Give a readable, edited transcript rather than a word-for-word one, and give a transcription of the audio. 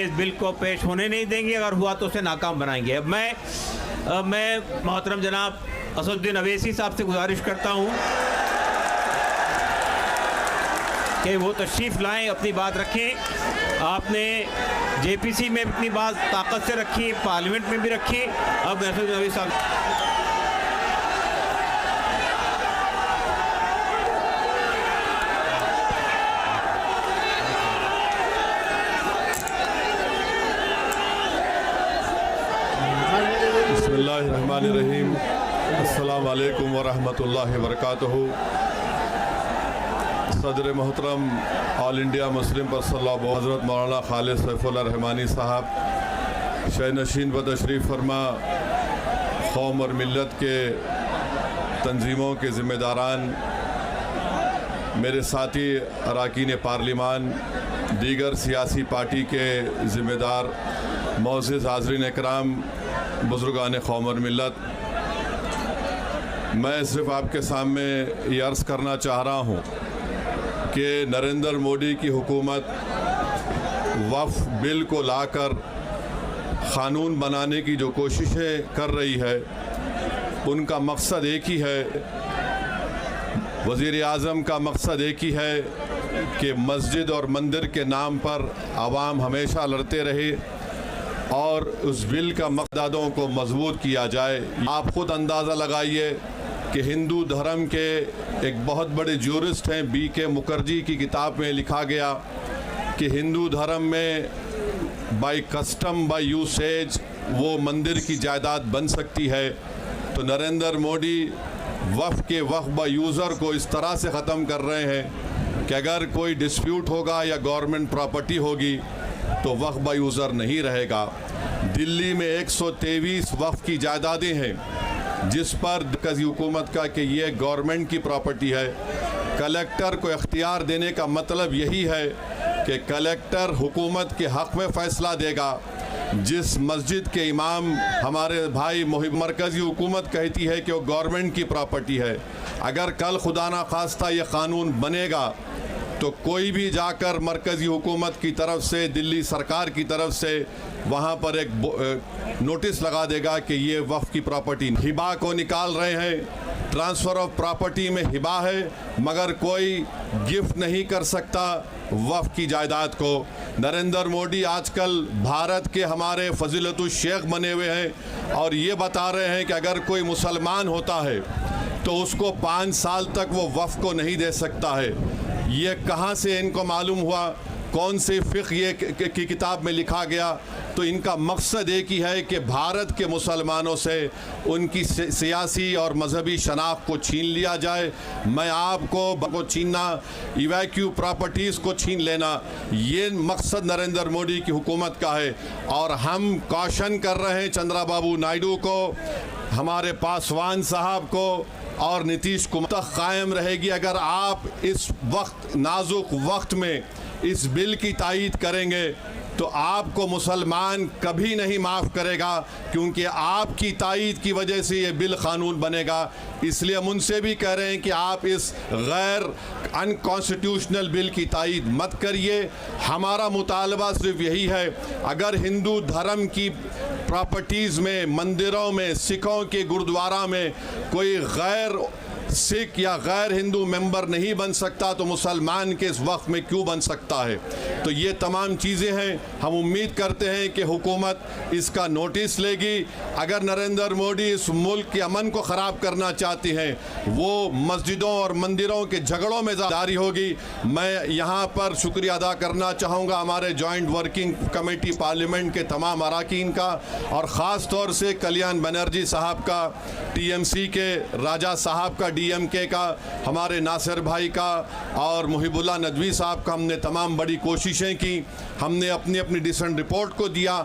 इस बिल को पेश होने नहीं देंगे, अगर हुआ तो उसे नाकाम बनाएंगे। अब मैं मोहतरम जनाब असदुद्दीन अवैसी साहब से गुजारिश करता हूँ कि वो तशरीफ़ लाएं, अपनी बात रखें। आपने जेपीसी में अपनी बात ताकत से रखी, पार्लियामेंट में भी रखी। अब असदुद्दीन अवैसी साहब बिस्मिल्लाहिर्रहमानिर्रहीम। अस्सलाम वालेकुम वरहमतुल्लाहि वबरकातुहू। सदर मोहतरम ऑल इंडिया मुस्लिम पर्सनल हज़रत मौलाना खालिद सैफुल्लाह रहमानी साहब शहनशीन व तशरीफ़ फरमा, कौम और मिल्लत के तंजीमों के ज़िम्मेदारान, मेरे साथी अरकान पार्लिमान, दीगर सियासी पार्टी के ज़िम्मेदार, मोअज़्ज़िज़ हाज़रीन इकराम, बुज़ुर्गान कौम और मिल्लत, मैं सिर्फ आपके सामने ये अर्ज़ करना चाह रहा हूँ कि नरेंद्र मोदी की हुकूमत वक्फ़ बिल को लाकर क़ानून बनाने की जो कोशिशें कर रही है, उनका मकसद एक ही है। वज़ीर आज़म का मकसद एक ही है कि मस्जिद और मंदिर के नाम पर आवाम हमेशा लड़ते रहे और उस बिल का मकसदों को मजबूत किया जाए। आप ख़ुद अंदाज़ा लगाइए कि हिंदू धर्म के एक बहुत बड़े ज्यूरिस्ट हैं, BK मुखर्जी की किताब में लिखा गया कि हिंदू धर्म में बाय कस्टम बाय यूसेज वो मंदिर की जायदाद बन सकती है। तो नरेंद्र मोदी वक्फ़ के वक्फ़ बाय यूज़र को इस तरह से ख़त्म कर रहे हैं कि अगर कोई डिस्प्यूट होगा या गवर्नमेंट प्रॉपर्टी होगी तो वक्फ़ बाय यूज़र नहीं रहेगा। दिल्ली में 123 वक्फ़ की जायदादें हैं जिस पर मरकज़ी हुकूमत का कि ये गवर्नमेंट की प्रॉपर्टी है। कलेक्टर को इख्तियार देने का मतलब यही है कि कलेक्टर हुकूमत के हक़ में फ़ैसला देगा। जिस मस्जिद के इमाम हमारे भाई मरकज़ी हुकूमत कहती है कि वो गवर्नमेंट की प्रॉपर्टी है, अगर कल खुदा ना खास्ता ये क़ानून बनेगा तो कोई भी जाकर मरकज़ी हुकूमत की तरफ से, दिल्ली सरकार की तरफ से वहाँ पर एक नोटिस लगा देगा कि ये वक्फ़ की प्रॉपर्टी। हिबा को निकाल रहे हैं, ट्रांसफ़र ऑफ प्रॉपर्टी में हिबा है, मगर कोई गिफ्ट नहीं कर सकता वक्फ़ की जायदाद को। नरेंद्र मोदी आजकल भारत के हमारे फजीलतुश शेख बने हुए हैं और ये बता रहे हैं कि अगर कोई मुसलमान होता है तो उसको 5 साल तक वो वक्फ़ को नहीं दे सकता है। ये कहाँ से इनको मालूम हुआ, कौन से फ़िक़्ह ये की किताब में लिखा गया? तो इनका मकसद एक ही है कि भारत के मुसलमानों से उनकी सियासी और मजहबी शनाख्त को छीन लिया जाए। मैं आपको छीनना, इवैक्यू प्रॉपर्टीज़ को छीन लेना, ये मकसद नरेंद्र मोदी की हुकूमत का है। और हम कॉशन कर रहे हैं चंद्रबाबू नायडू को, हमारे पासवान साहब को और नीतीश कुमार तक कायम रहेगी अगर आप इस वक्त नाजुक वक्त में इस बिल की तायीद करेंगे तो आपको मुसलमान कभी नहीं माफ़ करेगा, क्योंकि आपकी तायीद की वजह से ये बिल क़ानून बनेगा। इसलिए हम उनसे भी कह रहे हैं कि आप इस गैर अनकॉन्स्टिट्यूशनल बिल की तायीद मत करिए। हमारा मुतालबा सिर्फ यही है, अगर हिंदू धर्म की प्रॉपर्टीज़ में, मंदिरों में, सिखों के गुरुद्वारा में कोई गैर सिख या गैर हिंदू मेंबर नहीं बन सकता तो मुसलमान के इस वक्त में क्यों बन सकता है? तो ये तमाम चीज़ें हैं। हम उम्मीद करते हैं कि हुकूमत इसका नोटिस लेगी। अगर नरेंद्र मोदी इस मुल्क के अमन को ख़राब करना चाहते हैं, वो मस्जिदों और मंदिरों के झगड़ों में जारी होगी। मैं यहाँ पर शुक्रिया अदा करना चाहूँगा हमारे जॉइंट वर्किंग कमेटी पार्लियामेंट के तमाम अरकान का, और ख़ास तौर से कल्याण बनर्जी साहब का, TMC के राजा साहब का, DMK का, हमारे नासिर भाई का और मुहिबुल्लाह नदवी साहब का। हमने तमाम बड़ी कोशिशें की, हमने अपनी अपनी डिसेंट रिपोर्ट को दिया।